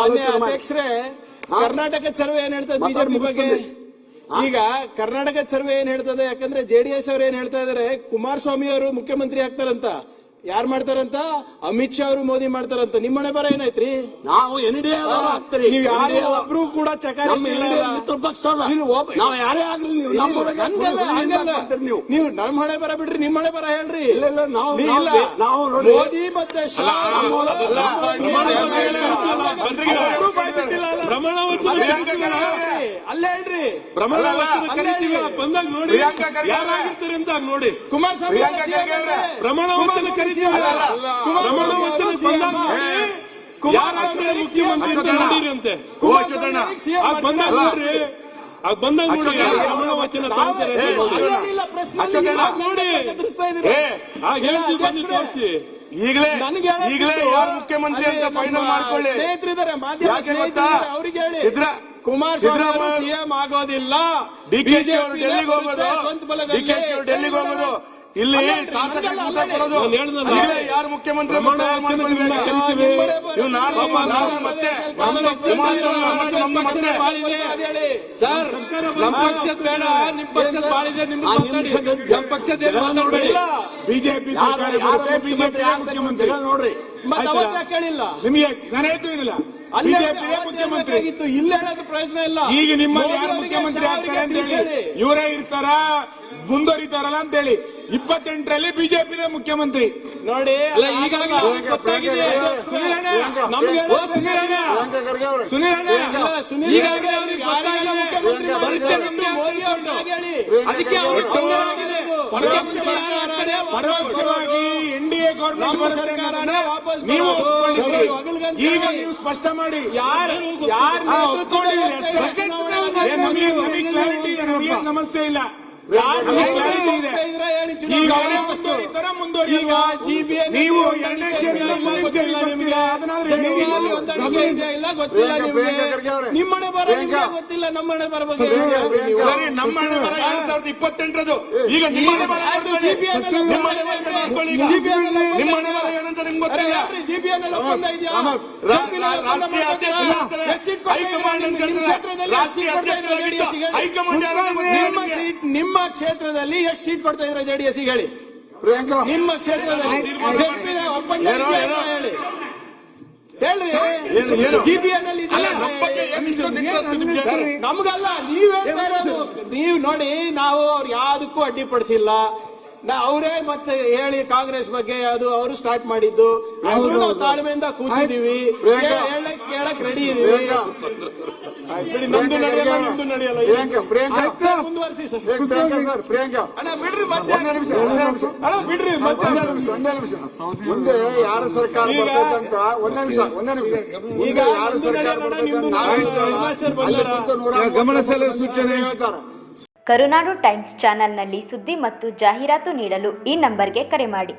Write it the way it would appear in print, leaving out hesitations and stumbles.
ಅಧ್ಯಕ್ಷರೇ, ಕರ್ನಾಟಕ ಸರ್ವೆ ಏನ್ ಹೇಳ್ತದೆ ಬಿಜೆಪಿ ಬಗ್ಗೆ? ಈಗ ಕರ್ನಾಟಕ ಸರ್ವೆ ಏನ್ ಹೇಳ್ತದೆ? ಯಾಕಂದ್ರೆ ಜೆಡಿಎಸ್ ಅವ್ರು ಏನ್ ಹೇಳ್ತಾ ಇದಾರೆ, ಕುಮಾರಸ್ವಾಮಿ ಅವರು ಮುಖ್ಯಮಂತ್ರಿ ಆಗ್ತಾರಂತ. ಯಾರು ಮಾಡ್ತಾರಂತ? ಅಮಿತ್ ಶಾ ಅವರು ಮೋದಿ ಮಾಡ್ತಾರಂತ. ನಿಮ್ಮ ಮನೆ ಬರ ಏನಾಯ್ತ್ರಿ? ನಾವು ಎನ್ಡಿಎ ನೀವು ಯಾರು ಒಬ್ರು ಕೂಡ ಚಕಾರ ಮಿತ್ರ ಪಕ್ಷ ನಾವು ಯಾರೇ ಆಗ್ಲಿ ನೀವು ನಮ್ಮ ಹಣೆ ಬರ ಬಿಡ್ರಿ, ನಿಮ್ಮ ಹಣೆ ಬರ ಹೇಳ್ರಿ. ಮೋದಿ ಮತ್ತೆ ಶಾ ಅಲ್ಲೇ ಹೇಳ್ರಿ, ಬಂದಾಗ ನೋಡಿ ಯಾರಾಗಿರ್ತಾರೆ ಅಂತ ನೋಡಿ. ಕುಮಾರಸ್ವಾಮಿ ಪ್ರಮಾಣ ವಚನ ಕರೀತೀವಿ, ಪ್ರಮಾಣ ವಚನ ಬಂದಾಗ ಯಾರಾಗ್ತಾರೆ ಮುಖ್ಯಮಂತ್ರಿ ಅಂತ ನೋಡಿರಿ ಅಂತೆ. ಬಂದಾಗ ನೋಡ್ರಿ, ಬಂದಾಗ ನೋಡಿ ಪ್ರಮಾಣ ವಚನ ತಗೊಳ್ತಾರೆ ನೋಡಿ. ಹೇಳ್ತೀವಿ, ಬನ್ನಿ ತೋರಿಸಿ. ಈಗಲೇ ಯಾರು ಮುಖ್ಯಮಂತ್ರಿ ಅಂತ ಫೈನಲ್ ಮಾಡ್ಕೊಳ್ಳಿ. ಯಾಕೆ ಗೊತ್ತಾ? ಕುಮಾರಸ್ವಾಮಿ ಸಿಎಂ ಆಗೋದಿಲ್ಲ, ಡಿಕೆಶಿ ಅವರು ಡೆಲ್ಲಿಗೆ ಹೋಗೋದು, ಡಿಕೆಶಿ ಅವರು ಡೆಲ್ಲಿಗೆ ಹೋಗೋದು, ಇಲ್ಲಿ ಶಾಸಕರಿಗೆ ಊಟ ಕೊಡೋದು. ಈಗಲೇ ಯಾರು ಮುಖ್ಯಮಂತ್ರಿ ಅಂತ ತಯಾರು ಮಾಡ್ಕೊಳ್ಬೇಕು. ನೀವು ನಾಳೆ ಮತ್ತೆ ಸರ್, ನಮ್ಮ ಪಕ್ಷದ ಬೇಡ, ನಿಮ್ ಪಕ್ಷದ ಬಾಳಿದೆ, ನಿಮ್ಮ ಪಕ್ಷದ ಬಿಜೆಪಿ ಮುಖ್ಯಮಂತ್ರಿ ನೋಡ್ರಿ. ಕೇಳಿಲ್ಲ ನಿಮಗೆ ನನಗೂ ಏನಿಲ್ಲ, ಬಿಜೆಪಿ ಮುಖ್ಯಮಂತ್ರಿ ಇಲ್ಲ ಹೇಳೋದು ಪ್ರಯೋಜನ ಇಲ್ಲ. ಈಗ ನಿಮ್ಮಲ್ಲಿ ಯಾರು ಮುಖ್ಯಮಂತ್ರಿ ಆಗ್ತಾರೆ ಅಂತ ಹೇಳಿ ಇವರೇ ಇರ್ತಾರ, ಮುಂದುವರಿತಾರಲ್ಲ ಅಂತ ಹೇಳಿ 28ರಲ್ಲಿ ಬಿಜೆಪಿ ಮುಖ್ಯಮಂತ್ರಿ ನೋಡಿ. ಈಗಾಗಲೇ ಗೊತ್ತಾಗಿದೆ. ಅದಕ್ಕೆ ಪರೋಕ್ಷವಾಗಿ ಎನ್ಡಿಎ ಗೌರ್ಮೆಂಟ್ ಸರ್ಕಾರನೇ ವಾಪಸ್ ನೀವು ಈಗ ನೀವು ಸ್ಪಷ್ಟ ಮಾಡಿ. ಕ್ಲಾರಿಟಿ ಸಮಸ್ಯೆ ಇಲ್ಲ. ನೀವು ಎರಡನೇ ನಿಮ್ಮನೆ ಬರ ಗೊತ್ತಿಲ್ಲ, ನಮ್ಮನೆ ಬರ ನಮ್ಮನೆ ಬರ 2028ರದು. ಈಗ ನಿಮ್ಮನೆ ಬರ ನಿಮ್ಮನೆ ಬರ ಏನಂತ ನಿಮ್ಗೆ ಗೊತ್ತಿಲ್ಲ. ನಿಮ್ಮ ಕ್ಷೇತ್ರದಲ್ಲಿ ಎಷ್ಟು ಸೀಟ್ ಕೊಡ್ತಾ ಇದ್ರೆ ಜೆಡಿಎಸ್ ಹೇಳಿ? ಪ್ರಿಯಾಂಕಾ, ನಿಮ್ಮ ಕ್ಷೇತ್ರದಲ್ಲಿ ಹೇಳಿ ಹೇಳ್ರಿ. ಜಿಪಿಎನ್ ಅಲ್ಲಿ ನಮ್ಗಲ್ಲ, ನೀವ್ ಹೇಳ್ತಾ ಇರೋದು. ನೀವು ನೋಡಿ, ನಾವು ಅವ್ರು ಯಾವ್ದಕ್ಕೂ ಅಡ್ಡಿಪಡಿಸಿಲ್ಲ. ಅವರೇ ಮತ್ತೆ ಹೇಳಿ ಕಾಂಗ್ರೆಸ್ ಬಗ್ಗೆ ಅದು ಅವರು ಸ್ಟಾರ್ಟ್ ಮಾಡಿದ್ದು. ನಾವು ತಾಳ್ಮೆಯಿಂದ ಕೂತಿದೀವಿ, ಕೇಳಕ್ ರೆಡಿ ಇದೀವಿ. ನಮ್ದು ನಡೆಯಲ್ಲ, ನಿಮ್ದು ನಡೆಯಲ್ಲ. ಮುಂದುವರಿಸಿ ಸರ್. ಅಣ್ಣ ಬಿಡ್ರಿ, ಬಿಡ್ರಿ ಒಂದೇ ನಿಮಿಷ. ಮುಂದೆ ಯಾರ ಸರ್ಕಾರ ಬರ್ತದಂತ ಒಂದೇ ನಿಮಿಷ. ಈಗ ಯಾರ ಸರ್ಕಾರ ಗಮನ ಸೆಳೆಯುವ ಸೂಚನೆ ಹೇಳ್ತಾರೆ. ಕರುನಾಡು ಟೈಮ್ಸ್ ಚಾನೆಲ್ನಲ್ಲಿ ಸುದ್ದಿ ಮತ್ತು ಜಾಹೀರಾತು ನೀಡಲು ಈ ನಂಬರ್ಗೆ ಕರೆ ಮಾಡಿ.